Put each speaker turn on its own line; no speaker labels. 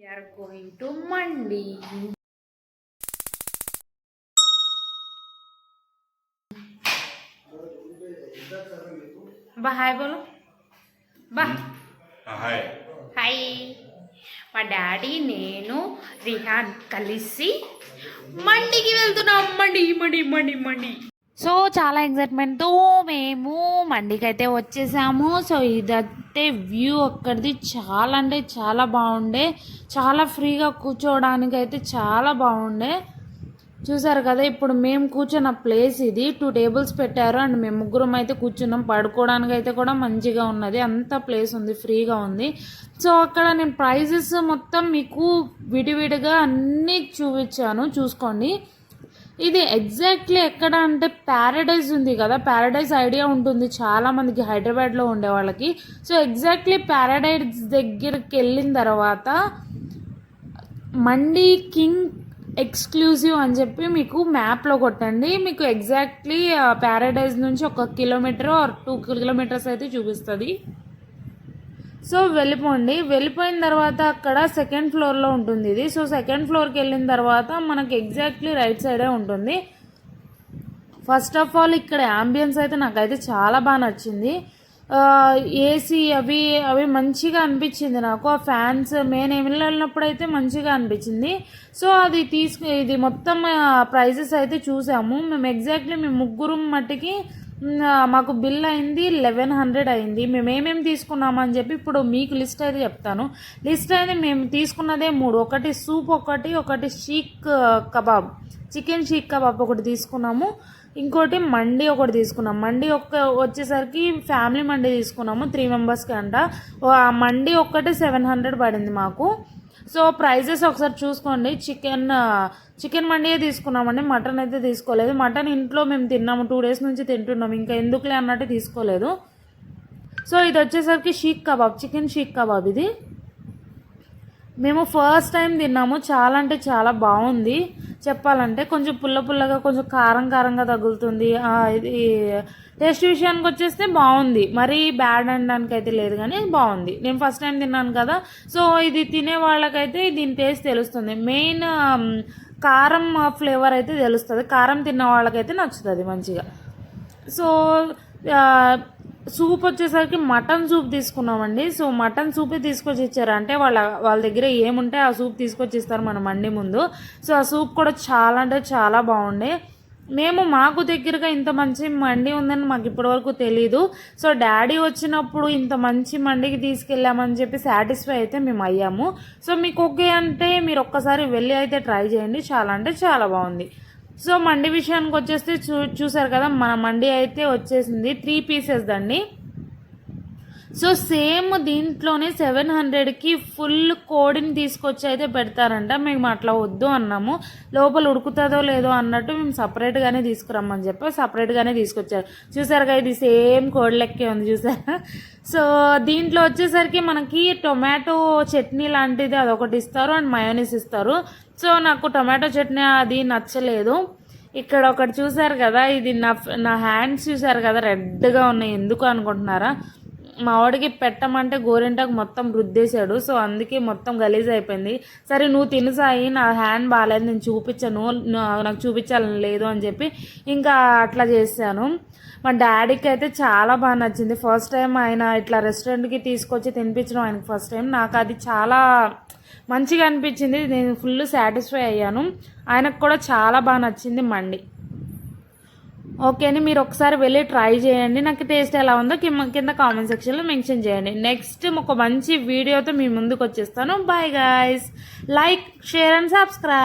We are going to Mandi. Ba hi bolo. Ba.
Hi.
Hi. మా daddy నేను రిహాన్ కలిసి మండికి వెళ్తున్నాం. మండి మండి మండి మండి. సో చాలా ఎగ్జైట్మెంట్తో మేము మండికి అయితే వచ్చేసాము. సో ఇదైతే వ్యూ అక్కడిది చాలా అంటే చాలా బాగుండే, చాలా ఫ్రీగా కూర్చోవడానికి అయితే చాలా బాగుండే. చూసారు కదా, ఇప్పుడు మేము కూర్చున్న ప్లేస్ ఇది. 2 టేబుల్స్ పెట్టారు అండ్ మేము ముగ్గురం అయితే కూర్చున్నాం. పడుకోవడానికి అయితే కూడా మంచిగా ఉన్నది, అంత ప్లేస్ ఉంది, ఫ్రీగా ఉంది. సో అక్కడ నేను ప్రైజెస్ మొత్తం మీకు విడివిడిగా అన్నీ చూపించాను, చూసుకోండి. ఇది ఎగ్జాక్ట్లీ ఎక్కడ అంటే ప్యారడైజ్ ఉంది కదా, ప్యారడైజ్ ఐడియా ఉంటుంది చాలామందికి హైదరాబాద్లో ఉండే వాళ్ళకి. సో ఎగ్జాక్ట్లీ ప్యారడైజ్ దగ్గరికి వెళ్ళిన తర్వాత మండి కింగ్ ఎక్స్క్లూజివ్ అని చెప్పి మీకు మ్యాప్లో కొట్టండి, మీకు ఎగ్జాక్ట్లీ ప్యారడైజ్ నుంచి 1 కిలోమీటర్ ఆర్ 2 కిలోమీటర్స్ అయితే చూపిస్తుంది. సో వెళ్ళిపోయిన తర్వాత అక్కడ 2nd ఫ్లోర్లో ఉంటుంది ఇది. సో 2nd ఫ్లోర్కి వెళ్ళిన తర్వాత మనకి ఎగ్జాక్ట్లీ రైట్ సైడే ఉంటుంది. ఫస్ట్ ఆఫ్ ఆల్ ఇక్కడ యాంబియన్స్ అయితే నాకైతే చాలా బాగా నచ్చింది. ఏసీ అవి మంచిగా అనిపించింది నాకు. ఆ ఫ్యాన్స్ మెయిన్ వెళ్ళినప్పుడు అయితే మంచిగా అనిపించింది. సో అది ఇది మొత్తం ప్రైజెస్ అయితే చూసాము మేము. ఎగ్జాక్ట్లీ మేము ముగ్గురు మట్టికి మాకు బిల్ అయింది 1100 అయింది. మేము ఏమేమి తీసుకున్నామని చెప్పి ఇప్పుడు మీకు లిస్ట్ అయితే చెప్తాను. లిస్ట్ అయితే మేము తీసుకున్నదే 3. ఒకటి సూప్, ఒకటి షీక్ కబాబ్, చికెన్ షీక్ కబాబ్ ఒకటి తీసుకున్నాము. ఇంకోటి మండి ఒకటి తీసుకున్నాం. మండి వచ్చేసరికి ఫ్యామిలీ మండి తీసుకున్నాము, 3 మెంబర్స్కి అంట. మండి ఒక్కటి 700 పడింది మాకు. సో ప్రైజెస్ ఒకసారి చూసుకోండి. చికెన్ మండియే తీసుకున్నామండి, మటన్ అయితే తీసుకోలేదు. మటన్ ఇంట్లో మేము తిన్నాము, 2 డేస్ నుంచి తింటున్నాము, ఇంకా ఎందుకులే అన్నట్టు తీసుకోలేదు. సో ఇది వచ్చేసరికి షీక్ కబాబ్, చికెన్ షీక్ కబాబ్. ఇది మేము ఫస్ట్ టైం తిన్నాము, చాలా అంటే చాలా బాగుంది. చెప్పాలంటే కొంచెం పుల్లగా, కొంచెం కారంగా తగులుతుంది. ఇది టేస్ట్ విషయానికి వచ్చేస్తే బాగుంది, మరీ బ్యాడ్ అనడానికి అయితే లేదు, కానీ బాగుంది. నేను ఫస్ట్ టైం తిన్నాను కదా, సో ఇది తినే వాళ్ళకైతే దీని టేస్ట్ తెలుస్తుంది. మెయిన్ కారం ఫ్లేవర్ అయితే తెలుస్తుంది, కారం తిన్న వాళ్ళకైతే నచ్చుతుంది మంచిగా. సో సూప్ వచ్చేసరికి మటన్ సూప్ తీసుకున్నామండి. సో మటన్ సూపే తీసుకొచ్చి ఇచ్చారు, అంటే వాళ్ళ దగ్గర ఏముంటే ఆ సూప్ తీసుకొచ్చి ఇస్తారు మన మండి ముందు. సో ఆ సూప్ కూడా చాలా అంటే చాలా బాగుండే. మాకు దగ్గరగా ఇంత మంచి మండి ఉందని మాకు ఇప్పటివరకు తెలీదు. సో డాడీ వచ్చినప్పుడు ఇంత మంచి మండికి తీసుకెళ్ళామని చెప్పి సాటిస్ఫై అయితే మేము అయ్యాము. సో మీకు ఓకే అంటే మీరు ఒక్కసారి వెళ్ళి అయితే ట్రై చేయండి, చాలా అంటే చాలా బాగుంది. సో మండి విషయానికి వచ్చేస్తే చూసారు కదా, మన మండి అయితే వచ్చేసింది 3 పీసెస్ దండి. సో సేమ్ దీంట్లోనే 700కి ఫుల్ కోడిని తీసుకొచ్చి అయితే పెడతారంట. మేము అట్లా వద్దు అన్నాము, లోపల ఉడుకుతుందో లేదో అన్నట్టు మేము సపరేట్గానే తీసుకురమ్మని చెప్పి సపరేట్గానే తీసుకొచ్చారు. చూసారుగా, ఇది సేమ్ కోడి లెక్కే ఉంది చూసారా. సో దీంట్లో వచ్చేసరికి మనకి టొమాటో చట్నీ లాంటిది అదొకటి ఇస్తారు అండ్ మయోనీస్ ఇస్తారు. సో నాకు టొమాటో చట్నీ అది నచ్చలేదు. ఇక్కడ ఒకటి చూసారు కదా, ఇది నా హ్యాండ్స్ చూసారు కదా, రెడ్గా ఉన్నాయి. ఎందుకు అనుకుంటున్నారా, మా వాడికి పెట్టమంటే గోరింటాకు మొత్తం రుద్దేశాడు. సో అందుకే మొత్తం గలీజ్ అయిపోయింది. సరే నువ్వు తినసాయి, నా హ్యాండ్ బాగాలేదు, నేను చూపించాను, నాకు చూపించాలని లేదు అని చెప్పి ఇంకా అట్లా చేశాను. మా డాడీకి అయితే చాలా బాగా నచ్చింది. ఫస్ట్ టైం ఆయన ఇట్లా రెస్టారెంట్కి తీసుకొచ్చి తినిపించడం ఆయనకి ఫస్ట్ టైం. నాకు అది చాలా మంచిగా అనిపించింది, నేను ఫుల్ సాటిస్ఫై అయ్యాను. ఆయనకు కూడా చాలా బాగా నచ్చింది మండి. ఓకే అని మీరు ఒకసారి వెళ్ళి ట్రై చేయండి, నాకు టేస్ట్ ఎలా ఉందో కింద కామెంట్ సెక్షన్లో మెన్షన్ చేయండి. నెక్స్ట్ ఒక మంచి వీడియోతో మీ ముందుకు వచ్చేస్తాను. Bye guys, like, share and subscribe.